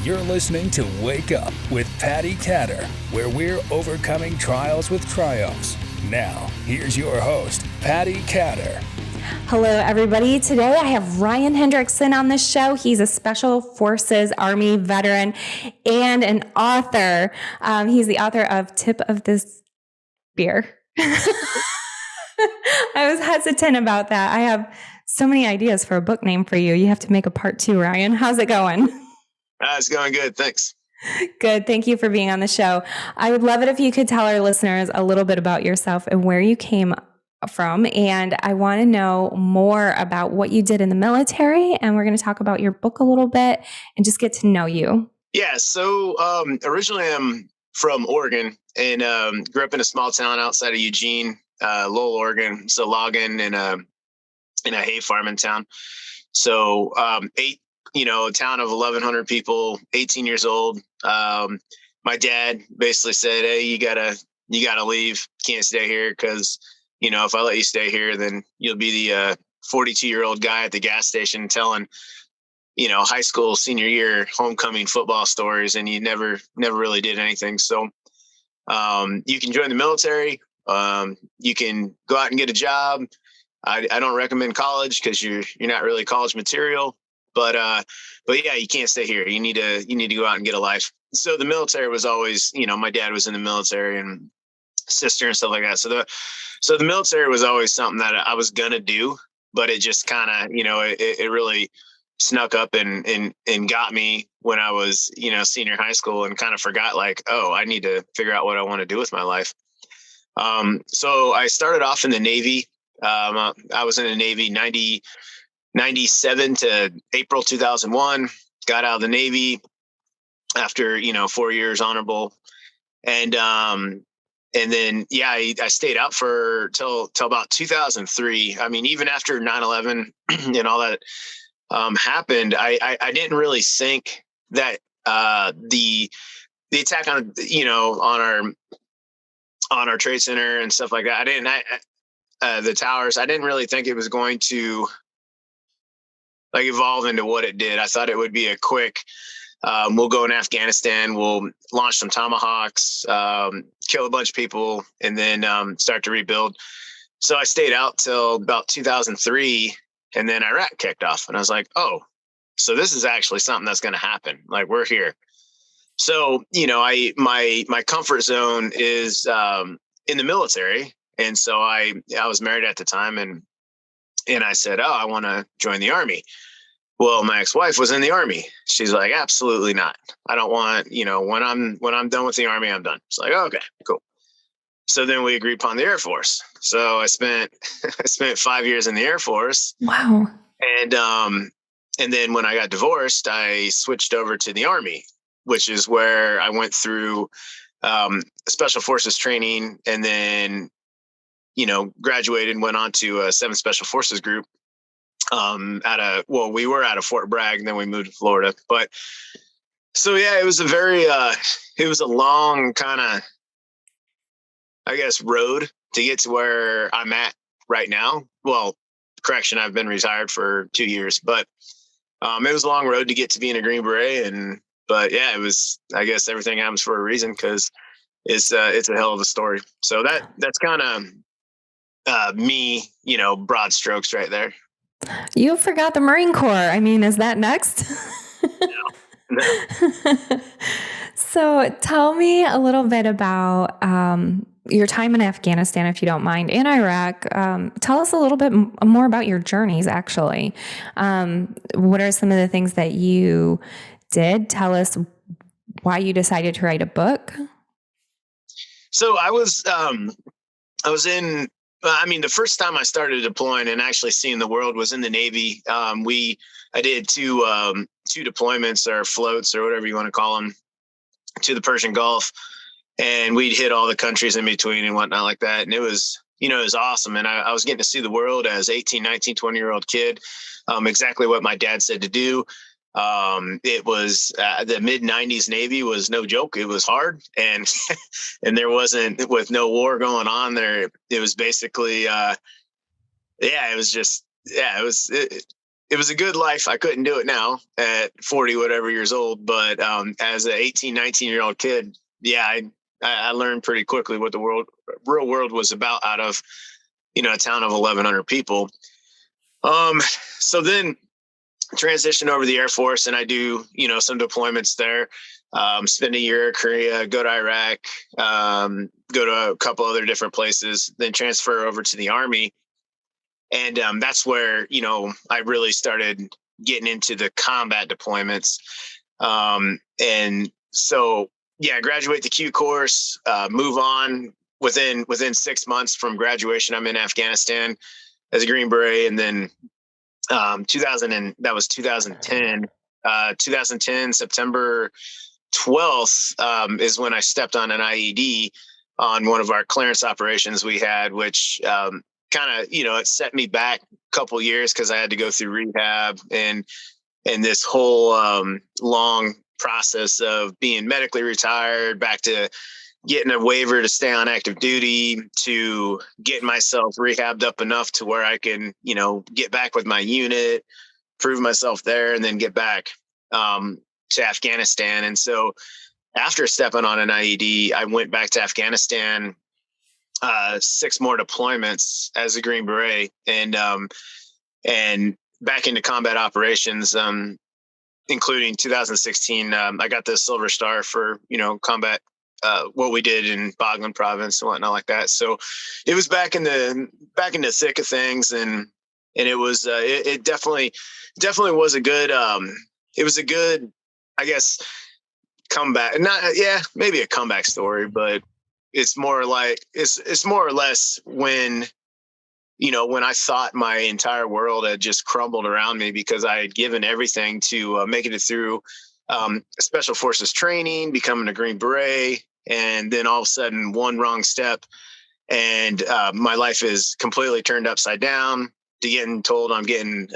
You're listening to Wake Up with Patti Katter, where we're overcoming trials with triumphs. Now, here's your host, Patti Katter. Hello, everybody. Today I have Ryan Hendrickson on the show. He's a Special Forces Army veteran and an author. He's the author of Tip of this Beer. I was hesitant about that. I have so many ideas for a book name for you. You have to make a part 2, Ryan. How's it going? It's going good. Thanks. Good. Thank you for being on the show. I would love it if you could tell our listeners a little bit about yourself and where you came from. And I want to know more about what you did in the military. And we're going to talk about your book a little bit and just get to know you. Yeah. So originally I'm from Oregon and grew up in a small town outside of Eugene, Lowell, Oregon. It's a logging in a hay farming town. So a town of 1,100 people, 18 years old. My dad basically said, "Hey, you gotta leave. Can't stay here because, if I let you stay here, then you'll be the 42-year-old guy at the gas station telling, high school senior year homecoming football stories, and you never really did anything. So you can join the military. You can go out and get a job. I don't recommend college because you're not really college material. But yeah, you can't stay here. You need to go out and get a life." So the military was always, my dad was in the military and sister and stuff like that. So the military was always something that I was gonna do, but it just kind of, it really snuck up and got me when I was, senior high school, and kind of forgot I need to figure out what I want to do with my life. So I started off in the Navy. I was in the Navy 97 to April 2001, got out of the Navy after, 4 years honorable. And then, I stayed out till about 2003. I mean, even after 9/11 and all that happened, I didn't really think that the attack on our trade center and stuff like that, the towers, I didn't really think it was going to evolve into what it did. I thought it would be a quick, we'll go in Afghanistan, we'll launch some Tomahawks, kill a bunch of people, and then start to rebuild. So I stayed out till about 2003, and then Iraq kicked off, and I was like, oh, so this is actually something that's going to happen. We're here. So, my comfort zone is in the military. And so I was married at the time, and I said, oh, I want to join the Army. Well, my ex-wife was in the Army. She's like, absolutely not. I don't want, when I'm done with the Army, I'm done. It's like, oh, okay, cool. So then we agreed upon the Air Force. So I spent 5 years in the Air Force. Wow. And then when I got divorced, I switched over to the Army, which is where I went through Special Forces training, and then graduated and went on to a 7th Special Forces group we were out of Fort Bragg, and then we moved to Florida. But so, yeah, it was a long kind of, I guess, road to get to where I'm at right now. Well, correction, I've been retired for 2 years, but it was a long road to get to being a Green Beret. But yeah, it was, I guess everything happens for a reason, because it's a hell of a story. So that's kind of me, broad strokes right there. You forgot the Marine Corps. I mean, is that next? No. So tell me a little bit about your time in Afghanistan, if you don't mind, and Iraq. Tell us a little bit more about your journeys, actually. What are some of the things that you did? Tell us why you decided to write a book. So I was in, the first time I started deploying and actually seeing the world was in the Navy. I did two deployments, or floats, or whatever you want to call them, to the Persian Gulf, and we'd hit all the countries in between and whatnot like that. And it was awesome. And I was getting to see the world as 18, 19, 20-year-old kid, exactly what my dad said to do. It was the mid 90s Navy was no joke. It was hard. And there wasn't, with no war going on there, it was basically, it was just, it was, it was a good life. I couldn't do it now at 40, whatever years old. But as an 18, 19-year-old kid, yeah, I learned pretty quickly what the real world was about out of, a town of 1,100 people. So then transition over to the Air Force, and I do, some deployments there. Spend a year in Korea, go to Iraq, go to a couple other different places, then transfer over to the Army. And that's where, I really started getting into the combat deployments. And so, yeah, graduate the Q course, move on. Within 6 months from graduation, I'm in Afghanistan as a Green Beret. And then 2010, 2010, September 12th is when I stepped on an IED on one of our clearance operations we had, which kind of, it set me back a couple years because I had to go through rehab and this whole long process of being medically retired, back to getting a waiver to stay on active duty, to getting myself rehabbed up enough to where I can, get back with my unit, prove myself there, and then get back to Afghanistan. And so after stepping on an IED, I went back to Afghanistan, 6 more deployments as a Green Beret, and back into combat operations, including 2016. I got the Silver Star for, combat, what we did in Baghlan province and whatnot like that. So it was back in the thick of things. And it was, it definitely was a good, it was a good, I guess, comeback, maybe a comeback story, but it's more like, it's more or less when, when I thought my entire world had just crumbled around me because I had given everything to making it through Special Forces training, becoming a Green Beret, and then all of a sudden one wrong step and my life is completely turned upside down, to getting told I'm getting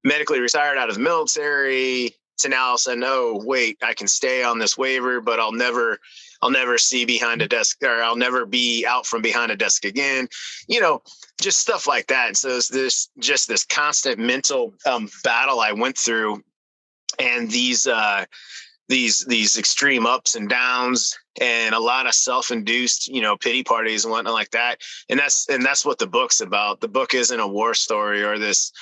medically retired out of the military, to now all of a sudden, oh, wait, I can stay on this waiver, but I'll never see behind a desk, or I'll never be out from behind a desk again, just stuff like that. And so it's this constant mental battle I went through, and these extreme ups and downs, and a lot of self-induced, pity parties and whatnot like that. And that's what the book's about. The book isn't a war story or this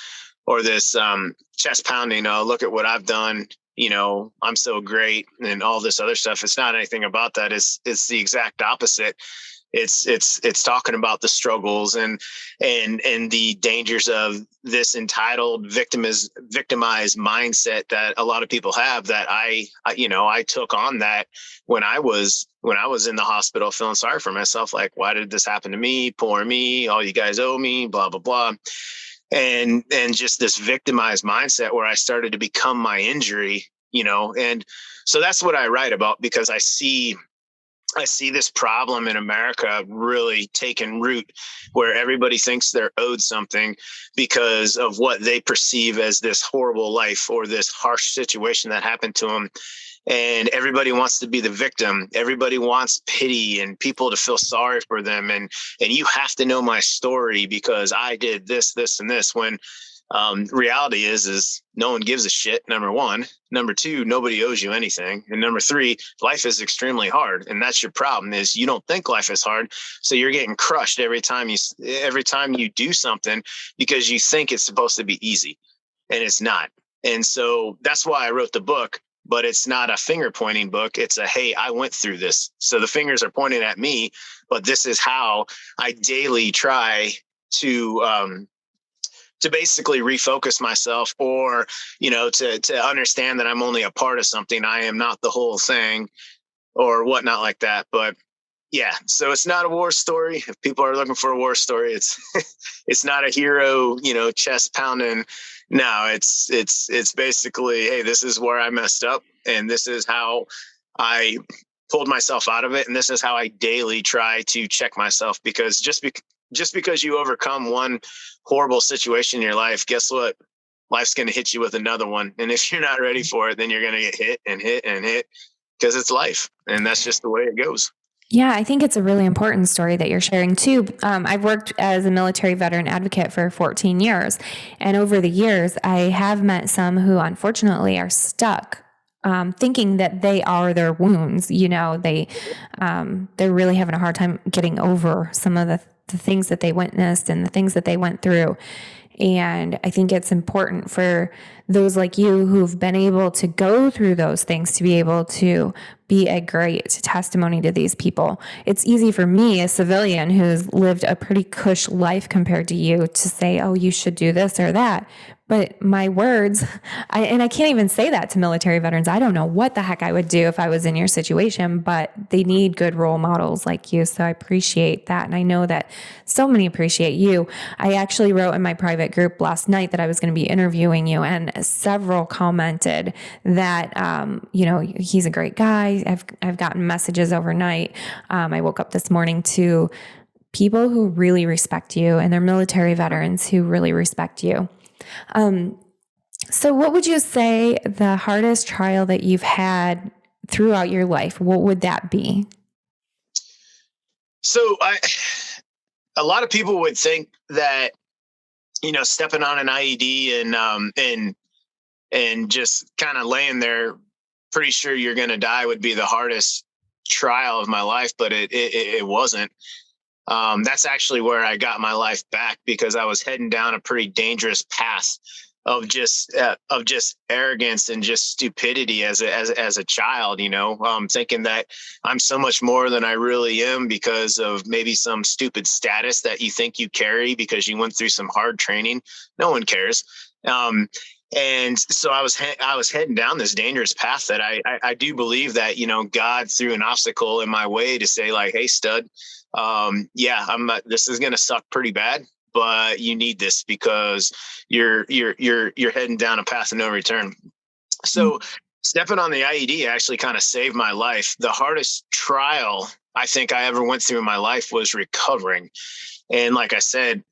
chest pounding, look at what I've done, I'm so great and all this other stuff. It's not anything about that. It's the exact opposite. It's talking about the struggles and the dangers of this entitled victimized mindset that a lot of people have, that I took on that when I was in the hospital feeling sorry for myself. Like, why did this happen to me? Poor me. All you guys owe me, blah, blah, blah. And just this victimized mindset where I started to become my injury, and so that's what I write about, because I see this problem in America really taking root, where everybody thinks they're owed something because of what they perceive as this horrible life or this harsh situation that happened to them. And everybody wants to be the victim. Everybody wants pity and people to feel sorry for them. And you have to know my story because I did this, this, and this. When reality is no one gives a shit, number one. Number two, nobody owes you anything. And number three, life is extremely hard. And that's your problem, is you don't think life is hard. So you're getting crushed every time you do something because you think it's supposed to be easy, and it's not. And so that's why I wrote the book. But it's not a finger pointing book. It's a, hey, I went through this. So the fingers are pointing at me, but this is how I daily try to basically refocus myself, or, to understand that I'm only a part of something. I am not the whole thing or whatnot like that. But yeah, so it's not a war story. If people are looking for a war story, it's it's not a hero, chest pounding. No, it's basically, hey, this is where I messed up, and this is how I pulled myself out of it, and this is how I daily try to check myself. Because just because you overcome one horrible situation in your life, guess what? Life's going to hit you with another one, and if you're not ready for it, then you're going to get hit and hit and hit, because it's life, and that's just the way it goes. Yeah, I think it's a really important story that you're sharing too. I've worked as a military veteran advocate for 14 years. And over the years, I have met some who unfortunately are stuck thinking that they are their wounds. They're really having a hard time getting over some of the things that they witnessed and the things that they went through. And I think it's important for those like you who've been able to go through those things to be able to be a great testimony to these people. It's easy for me, a civilian who's lived a pretty cush life compared to you, to say, oh, you should do this or that. But my words, I can't even say that to military veterans. I don't know what the heck I would do if I was in your situation, but they need good role models like you. So I appreciate that. And I know that so many appreciate you. I actually wrote in my private group last night that I was going to be interviewing you, and several commented that, he's a great guy. I've gotten messages overnight. I woke up this morning to people who really respect you, and they're military veterans who really respect you. So what would you say the hardest trial that you've had throughout your life, what would that be? So a lot of people would think that, stepping on an IED and just kind of laying there, pretty sure you're going to die, would be the hardest trial of my life, but it wasn't. That's actually where I got my life back, because I was heading down a pretty dangerous path of just arrogance and just stupidity as a child, thinking that I'm so much more than I really am because of maybe some stupid status that you think you carry because you went through some hard training. No one cares. And so I was heading down this dangerous path that I do believe that, God threw an obstacle in my way to say, like, hey, stud, this is going to suck pretty bad, but you need this because you're heading down a path of no return. So stepping on the IED actually kind of saved my life. The hardest trial I think I ever went through in my life was recovering. And like I said,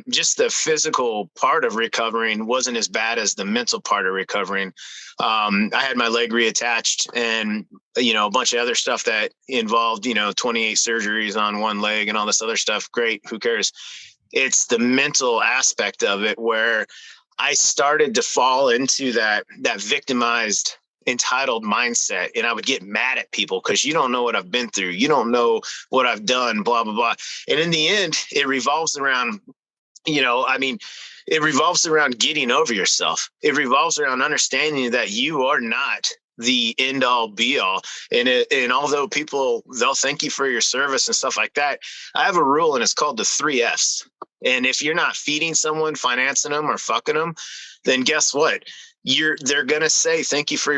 just the physical part of recovering wasn't as bad as the mental part of recovering. I had my leg reattached and, a bunch of other stuff that involved, 28 surgeries on one leg and all this other stuff. Great. Who cares? It's the mental aspect of it where I started to fall into that victimized, entitled mindset. And I would get mad at people because you don't know what I've been through. You don't know what I've done, blah, blah, blah. And in the end, it revolves around, it revolves around getting over yourself. It revolves around understanding that you are not the end all be all. And although people, they'll thank you for your service and stuff like that, I have a rule, and it's called the 3 F's. And if you're not feeding someone, financing them, or fucking them, then guess what? They're going to say, thank you for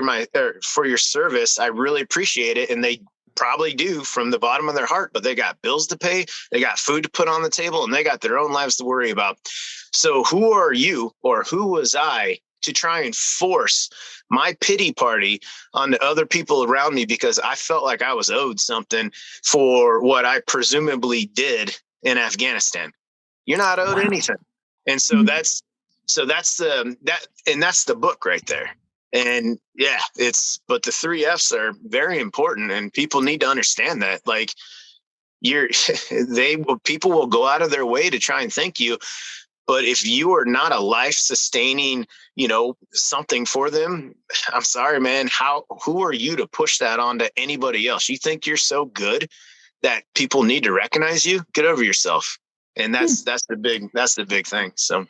your service. I really appreciate it. And they probably do from the bottom of their heart, but they got bills to pay. They got food to put on the table, and they got their own lives to worry about. So who are you, or who was I, to try and force my pity party on the other people around me because I felt like I was owed something for what I presumably did in Afghanistan? You're not owed anything. And so that's the book right there. And yeah, but the 3 F's are very important, and people need to understand that. Like, people will go out of their way to try and thank you. But if you are not a life sustaining, something for them, I'm sorry, man. Who are you to push that on to anybody else? You think you're so good that people need to recognize you? Get over yourself. And that's the big thing. So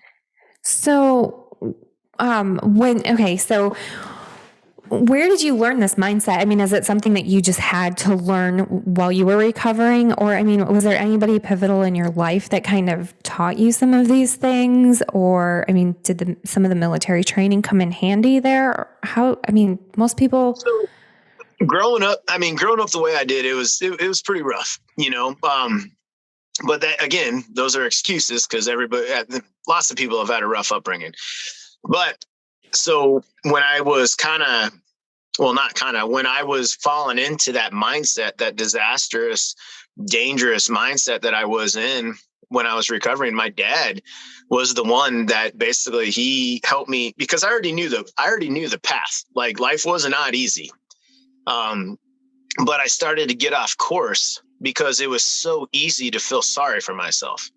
where did you learn this mindset? I mean, is it something that you just had to learn while you were recovering? Or, was there anybody pivotal in your life that kind of taught you some of these things? Or, did some of the military training come in handy there? Most people... So growing up the way I did, it was pretty rough, but that, again, those are excuses because lots of people have had a rough upbringing. But so when I was when I was falling into that mindset, that disastrous, dangerous mindset that I was in when I was recovering, my dad was the one that basically he helped me, because I already knew the path. Like, life was not easy. but I started to get off course because it was so easy to feel sorry for myself.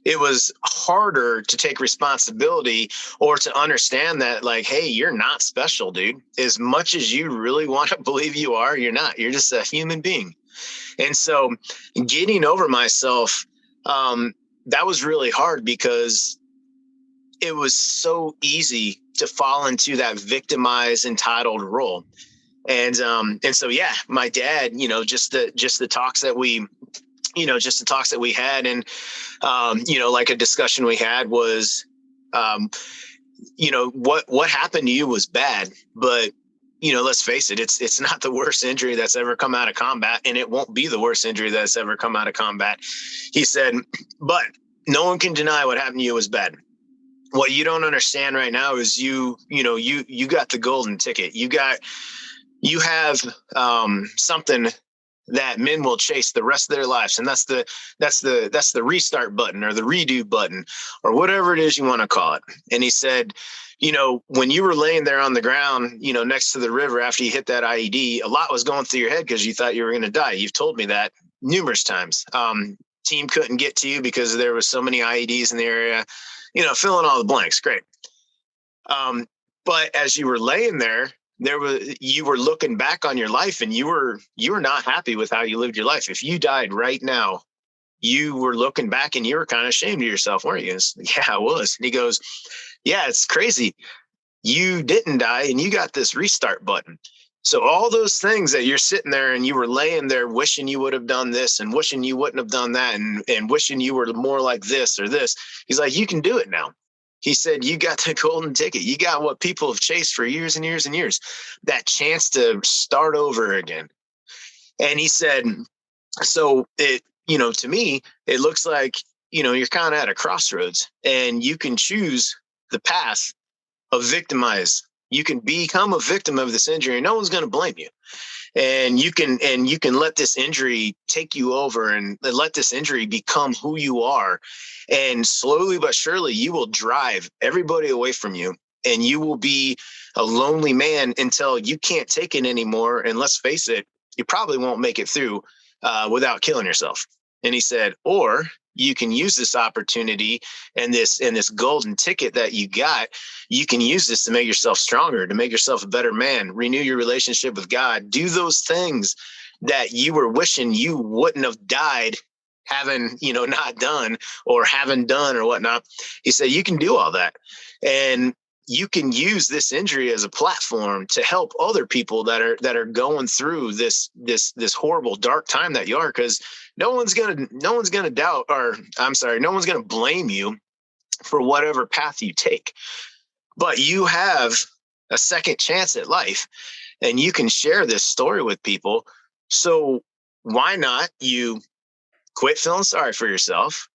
It was harder to take responsibility or to understand that, like, hey, you're not special, dude. As much as you really want to believe you are, you're not. You're just a human being. And so getting over myself, that was really hard because it was so easy to fall into that victimized, entitled role. And so, yeah, my dad, just the talks that we, just the talks that we had. And, like a discussion we had was, what happened to you was bad, but, let's face it, it's not the worst injury that's ever come out of combat, and it won't be the worst injury that's ever come out of combat. He said, but no one can deny what happened to you was bad. What you don't understand right now is you got the golden ticket. You have something that men will chase the rest of their lives. And that's the restart button or the redo button or whatever it is you want to call it. And he said, when you were laying there on the ground, next to the river after you hit that IED, a lot was going through your head because you thought you were going to die. You've told me that numerous times. Team couldn't get to you because there was so many IEDs in the area, fill in all the blanks. Great. But as you were laying there, you were looking back on your life and you were not happy with how you lived your life. If you died right now, you were looking back and you were kind of ashamed of yourself, weren't you? Yeah, I was. And he goes, yeah, it's crazy. You didn't die and you got this restart button. So all those things that you're sitting there and you were laying there wishing you would have done this and wishing you wouldn't have done that and wishing you were more like this or this. He's like, you can do it now. He said, you got the golden ticket. You got what people have chased for years and years and years, that chance to start over again. And he said, so it, to me, it looks like, you're kind of at a crossroads and you can choose the path of victimize. You can become a victim of this injury. No one's going to blame you. And you can let this injury take you over and let this injury become who you are. And slowly but surely, you will drive everybody away from you and you will be a lonely man until you can't take it anymore. And let's face it, you probably won't make it through without killing yourself. And he said, or you can use this opportunity and this golden ticket that you got. You can use this to make yourself stronger, to make yourself a better man, renew your relationship with God, do those things that you were wishing you wouldn't have died having, not done or haven't done or whatnot. He said, you can do all that. And you can use this injury as a platform to help other people that are going through this horrible dark time that you are, because no one's gonna doubt, or I'm sorry, no one's gonna blame you for whatever path you take. But you have a second chance at life and you can share this story with people. So why not you quit feeling sorry for yourself,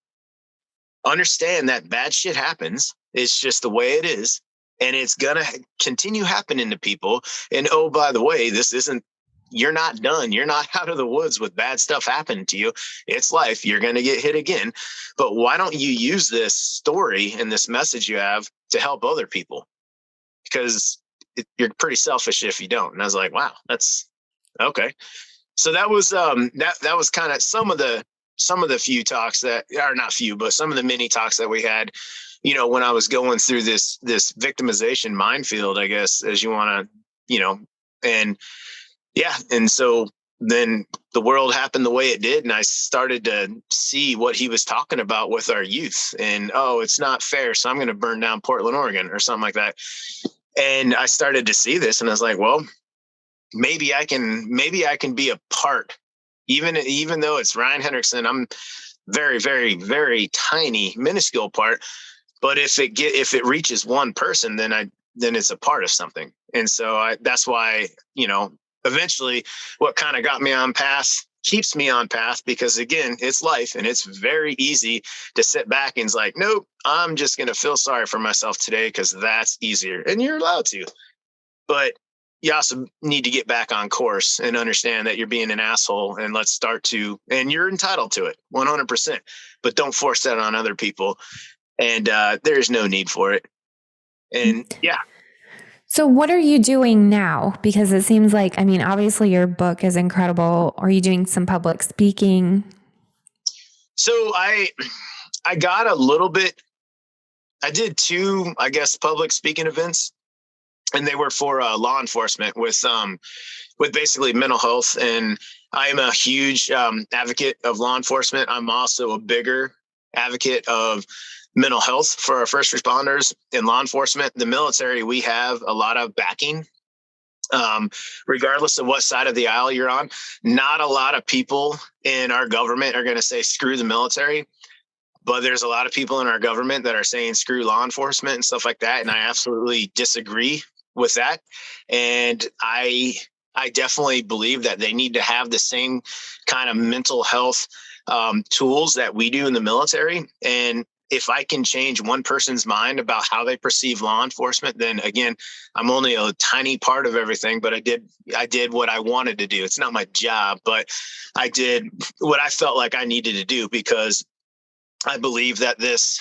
understand that bad shit happens. It's just the way it is. And it's going to continue happening to people. And oh, by the way, you're not done. You're not out of the woods with bad stuff happening to you. It's life. You're going to get hit again. But why don't you use this story and this message you have to help other people? Because you're pretty selfish if you don't. And I was like, wow, that's okay. So that was that was kind of some of the few talks that are not few, but some of the mini talks that we had, when I was going through this victimization minefield, I guess, as you want to, and yeah. And so then the world happened the way it did. And I started to see what he was talking about with our youth and, oh, it's not fair. So I'm going to burn down Portland, Oregon or something like that. And I started to see this and I was like, well, maybe I can be a part, even though it's Ryan Hendrickson, I'm very, very, very tiny, minuscule part. But if it reaches one person, then it's a part of something. And so that's why, eventually what kind of got me on path keeps me on path, because again, it's life and it's very easy to sit back and it's like, nope, I'm just going to feel sorry for myself today because that's easier. And you're allowed to, but you also need to get back on course and understand that you're being an asshole and and you're entitled to it 100%, but don't force that on other people. And there's no need for it. And yeah. So what are you doing now? Because it seems like, I mean, obviously your book is incredible. Are you doing some public speaking? So I got a little bit, I did two, I guess, public speaking events, and they were for law enforcement with basically mental health. And I am a huge advocate of law enforcement. I'm also a bigger advocate of mental health for our first responders and law enforcement. The military, we have a lot of backing, regardless of what side of the aisle you're on. Not a lot of people in our government are going to say screw the military, but there's a lot of people in our government that are saying screw law enforcement and stuff like that. And I absolutely disagree with that. And I definitely believe that they need to have the same kind of mental health tools that we do in the military. And if I can change one person's mind about how they perceive law enforcement, then again, I'm only a tiny part of everything, but I did what I wanted to do. It's not my job, but I did what I felt like I needed to do, because I believe that it's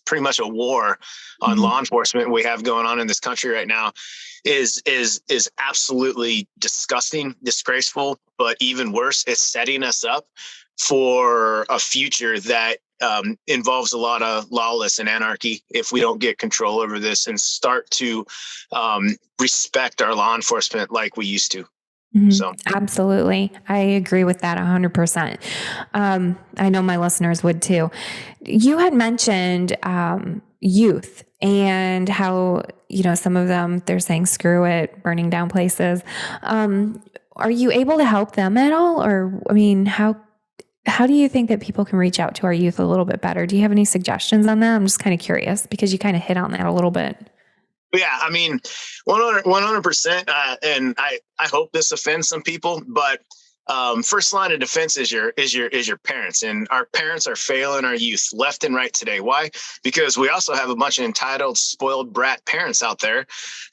pretty much a war on law enforcement we have going on in this country right now is absolutely disgusting, disgraceful, but even worse, it's setting us up for a future that involves a lot of lawless and anarchy if we don't get control over this and start to respect our law enforcement like we used to. So Absolutely. I agree with that 100%. I know my listeners would too. You had mentioned youth and how, some of them, they're saying, screw it, burning down places. Are you able to help them at all? Or, I mean, how do you think that people can reach out to our youth a little bit better? Do you have any suggestions on that? I'm just kind of curious because you kind of hit on that a little bit. yeah, I mean, 100%. And I hope this offends some people, but first line of defense is your parents, and our parents are failing our youth left and right today. Why? Because we also have a bunch of entitled, spoiled brat parents out there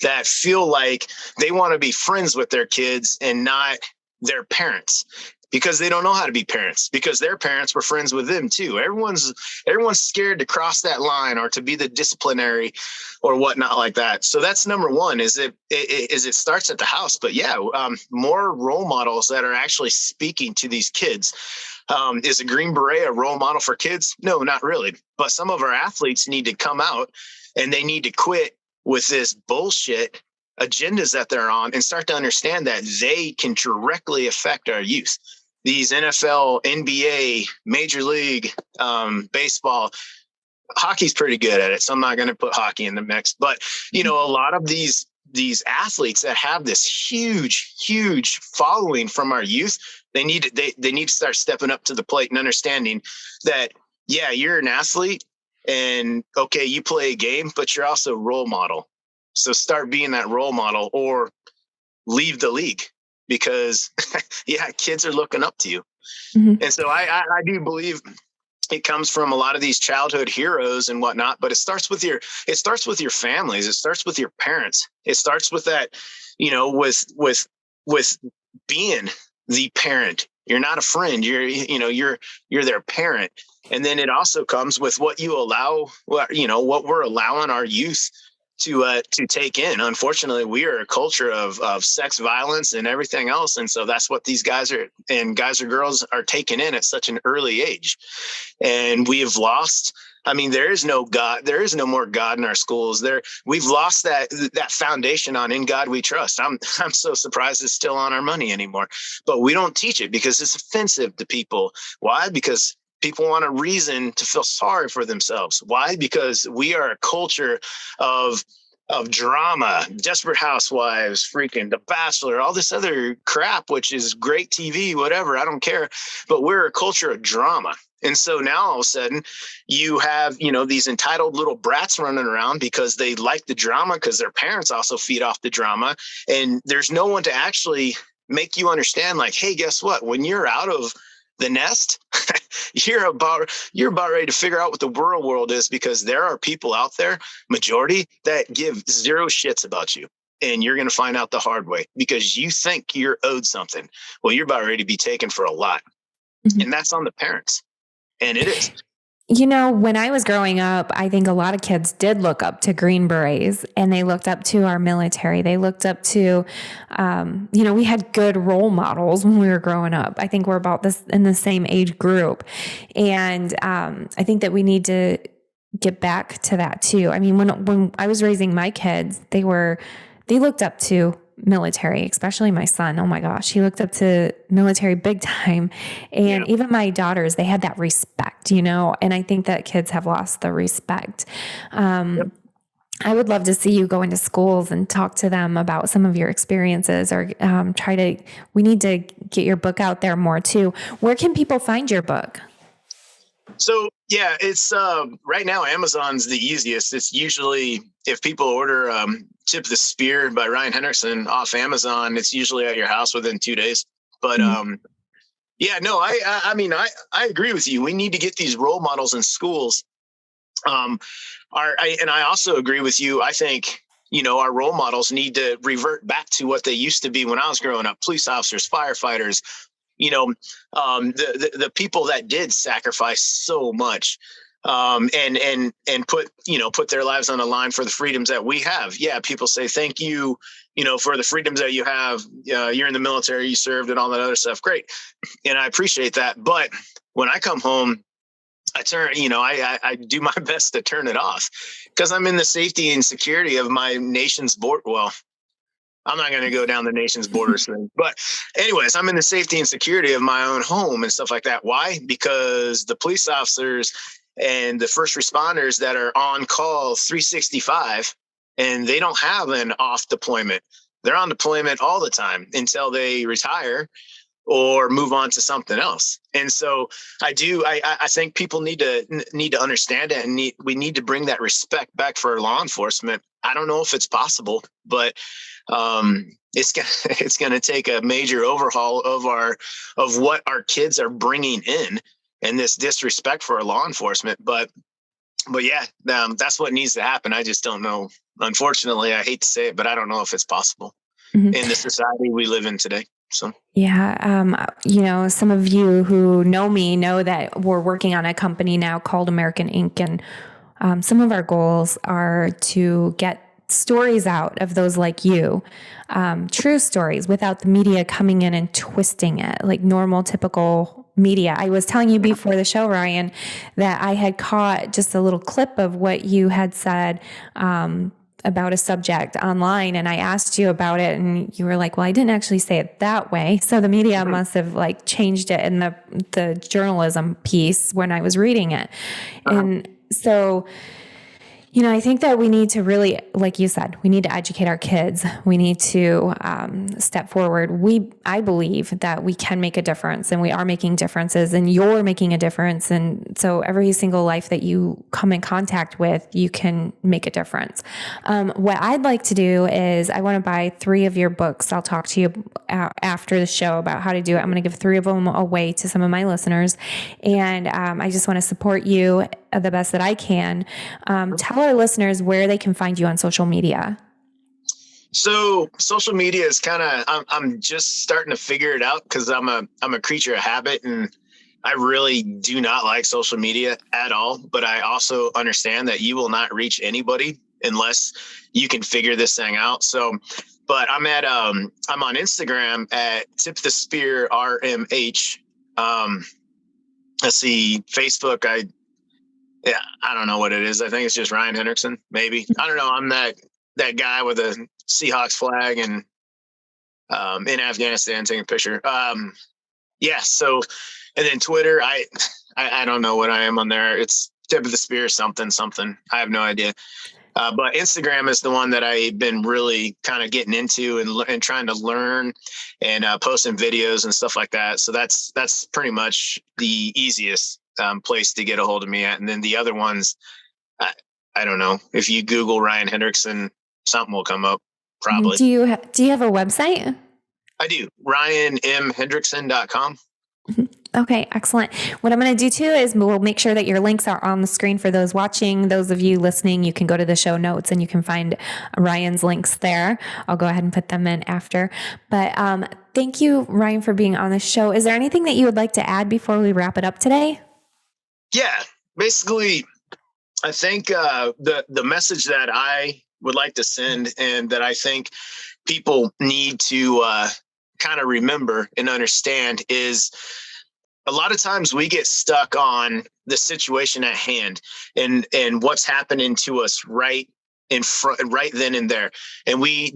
that feel like they want to be friends with their kids and not their parents, because they don't know how to be parents, because their parents were friends with them too. Everyone's scared to cross that line or to be the disciplinary or whatnot like that. So that's number one, is it starts at the house. But yeah, more role models that are actually speaking to these kids. Is a Green Beret a role model for kids? No, not really. But some of our athletes need to come out and they need to quit with this bullshit agendas that they're on and start to understand that they can directly affect our youth. These NFL, NBA, Major League, baseball, hockey's pretty good at it, so I'm not going to put hockey in the mix. But, a lot of these athletes that have this huge following from our youth, they need to start stepping up to the plate and understanding that, yeah, you're an athlete and, okay, you play a game, but you're also a role model. So start being that role model or leave the league, because yeah, kids are looking up to you. And so I do believe it comes from a lot of these childhood heroes and whatnot, but it starts with your families. It starts with your parents. It starts with that, with being the parent. You're not a friend. You're their parent. And then it also comes with what you allow, what we're allowing our youth to take in. Unfortunately, we are a culture of sex violence and everything else. And so that's what these guys or girls are taking in at such an early age. And we have lost, there is no God. There is no more God in our schools. We've lost that foundation on "In God We Trust." I'm so surprised it's still on our money anymore, but we don't teach it because it's offensive to people. Why? Because people want a reason to feel sorry for themselves. Why? Because we are a culture of drama, Desperate Housewives, freaking The Bachelor, all this other crap, which is great TV, whatever, I don't care. But we're a culture of drama. And so now all of a sudden you have, these entitled little brats running around because they like the drama, because their parents also feed off the drama. And there's no one to actually make you understand, like, hey, guess what? When you're out of the nest, you're about ready to figure out what the world is, because there are people out there, majority, that give zero shits about you. And you're going to find out the hard way because you think you're owed something. Well, you're about ready to be taken for a lot. And that's on the parents. And it is. When I was growing up, I think a lot of kids did look up to Green Berets, and they looked up to our military. They looked up to, we had good role models when we were growing up. I think we're about this in the same age group. And I think that we need to get back to that too. I mean, when I was raising my kids, they looked up to military, especially my son. Oh my gosh, he looked up to military big time. And even my daughters, they had that respect, and I think that kids have lost the respect. I would love to see you go into schools and talk to them about some of your experiences, or we need to get your book out there more too. Where can people find your book? So it's right now Amazon's the easiest. It's usually, if people order Tip the Spear by Ryan Hendrickson off Amazon, it's usually at your house within 2 days. But I agree with you. We need to get these role models in schools. And I also agree with you. I think, our role models need to revert back to what they used to be when I was growing up: police officers, firefighters, the people that did sacrifice so much, and put their lives on the line for the freedoms that we have. Yeah. People say, thank you, for the freedoms that you have. You're in the military, you served, and all that other stuff. Great. And I appreciate that. But when I come home, I do my best to turn it off, because I'm in the safety and security of my nation's border. Well, I'm not going to go down the nation's borders thing, but anyways, I'm in the safety and security of my own home and stuff like that. Why? Because the police officers and the first responders that are on call 365, and they don't have an off deployment. They're on deployment all the time until they retire or move on to something else. And so I think people need to understand it, and we need to bring that respect back for law enforcement. I don't know if it's possible, but it's gonna take a major overhaul of what our kids are bringing in, and this disrespect for law enforcement. But that's what needs to happen. I just don't know. Unfortunately, I hate to say it, but I don't know if it's possible in the society we live in today. So some of you who know me know that we're working on a company now called American Inc. And some of our goals are to get stories out of those like you, true stories, without the media coming in and twisting it like normal, typical media. I was telling you before the show, Ryan, that I had caught just a little clip of what you had said about a subject online, and I asked you about it, and you were like, well, I didn't actually say it that way. So the media must have changed it in the journalism piece when I was reading it. And so I think that we need to really, like you said, we need to educate our kids. We need to step forward. I believe that we can make a difference, and we are making differences, and you're making a difference. And so every single life that you come in contact with, you can make a difference. What I'd like to do is I want to buy 3 of your books. I'll talk to you after the show about how to do it. I'm going to give 3 of them away to some of my listeners. And I just want to support you the best that I can. Tell our listeners where they can find you on social media. So social media is I'm just starting to figure it out, because I'm a creature of habit, and I really do not like social media at all. But I also understand that you will not reach anybody unless you can figure this thing out. So, but I'm on Instagram at Tip the Spear RMH. Let's see, Facebook. I don't know what it is. I think it's just Ryan Hendrickson, maybe. I don't know. I'm that guy with a Seahawks flag and in Afghanistan taking a picture. So, and then Twitter, I don't know what I am on there. It's Tip of the Spear something. I have no idea. But Instagram is the one that I've been really kind of getting into and trying to learn, and posting videos and stuff like that. So that's pretty much the easiest place to get a hold of me at. And then the other ones, I don't know. If you Google Ryan Hendrickson, something will come up probably. Do you have a website? I do. RyanMHendrickson.com. Okay, excellent. What I'm going to do too is we'll make sure that your links are on the screen for those watching. Those of you listening, you can go to the show notes and you can find Ryan's links there. I'll go ahead and put them in after. But thank you, Ryan, for being on the show. Is there anything that you would like to add before we wrap it up today? Yeah. Basically, I think the message that I would like to send, and that I think people need to kind of remember and understand, is a lot of times we get stuck on the situation at hand and what's happening to us right in front, right then and there. And we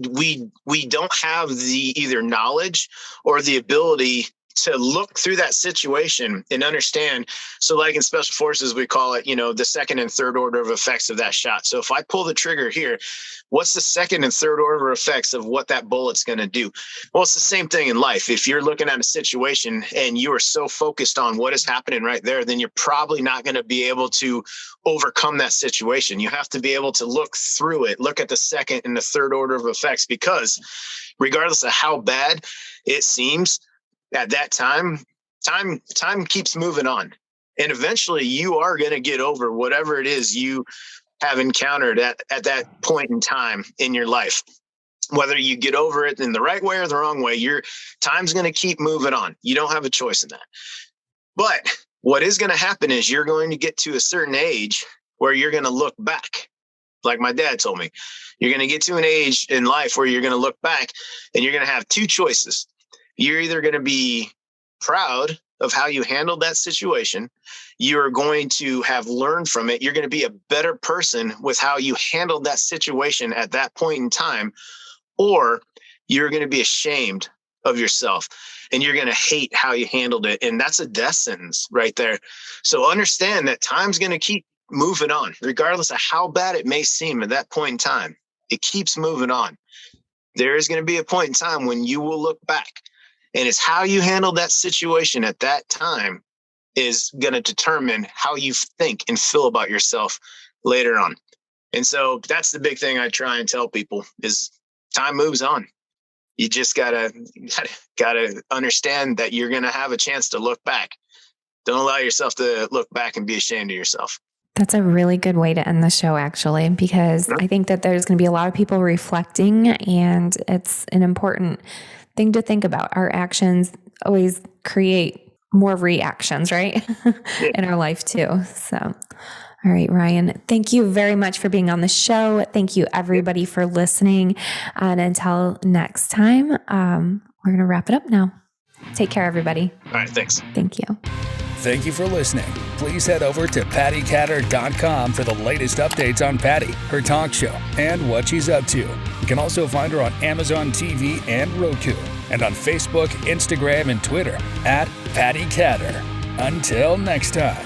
don't have the either knowledge or the ability to look through that situation and understand. So like in special forces, we call it, the second and third order of effects of that shot. So if I pull the trigger here, what's the second and third order effects of what that bullet's going to do? Well, it's the same thing in life. If you're looking at a situation and you are so focused on what is happening right there, then you're probably not going to be able to overcome that situation. You have to be able to look through it, look at the second and the third order of effects, because regardless of how bad it seems, at that time keeps moving on. And eventually you are going to get over whatever it is you have encountered at that point in time in your life. Whether you get over it in the right way or the wrong way, your time's going to keep moving on. You don't have a choice in that. But what is going to happen is you're going to get to a certain age where you're going to look back. Like my dad told me, you're going to get to an age in life where you're going to look back and you're going to have two choices. You're either going to be proud of how you handled that situation. You're going to have learned from it. You're going to be a better person with how you handled that situation at that point in time, or you're going to be ashamed of yourself and you're going to hate how you handled it. And that's a death sentence right there. So understand that time's going to keep moving on, regardless of how bad it may seem at that point in time. It keeps moving on. There is going to be a point in time when you will look back. And it's how you handle that situation at that time is going to determine how you think and feel about yourself later on. And so that's the big thing I try and tell people is time moves on. You just gotta understand that you're going to have a chance to look back. Don't allow yourself to look back and be ashamed of yourself. That's a really good way to end the show, actually, because I think that there's going to be a lot of people reflecting, and it's an important thing to think about. Our actions always create more reactions, right? In our life too. So, all right, Ryan, thank you very much for being on the show. Thank you everybody for listening. And until next time, we're going to wrap it up now. Take care, everybody. All right. Thanks. Thank you. Thank you for listening. Please head over to pattikatter.com for the latest updates on Patti, her talk show, and what she's up to. You can also find her on Amazon TV and Roku, and on Facebook, Instagram, and Twitter at Patti Katter. Until next time.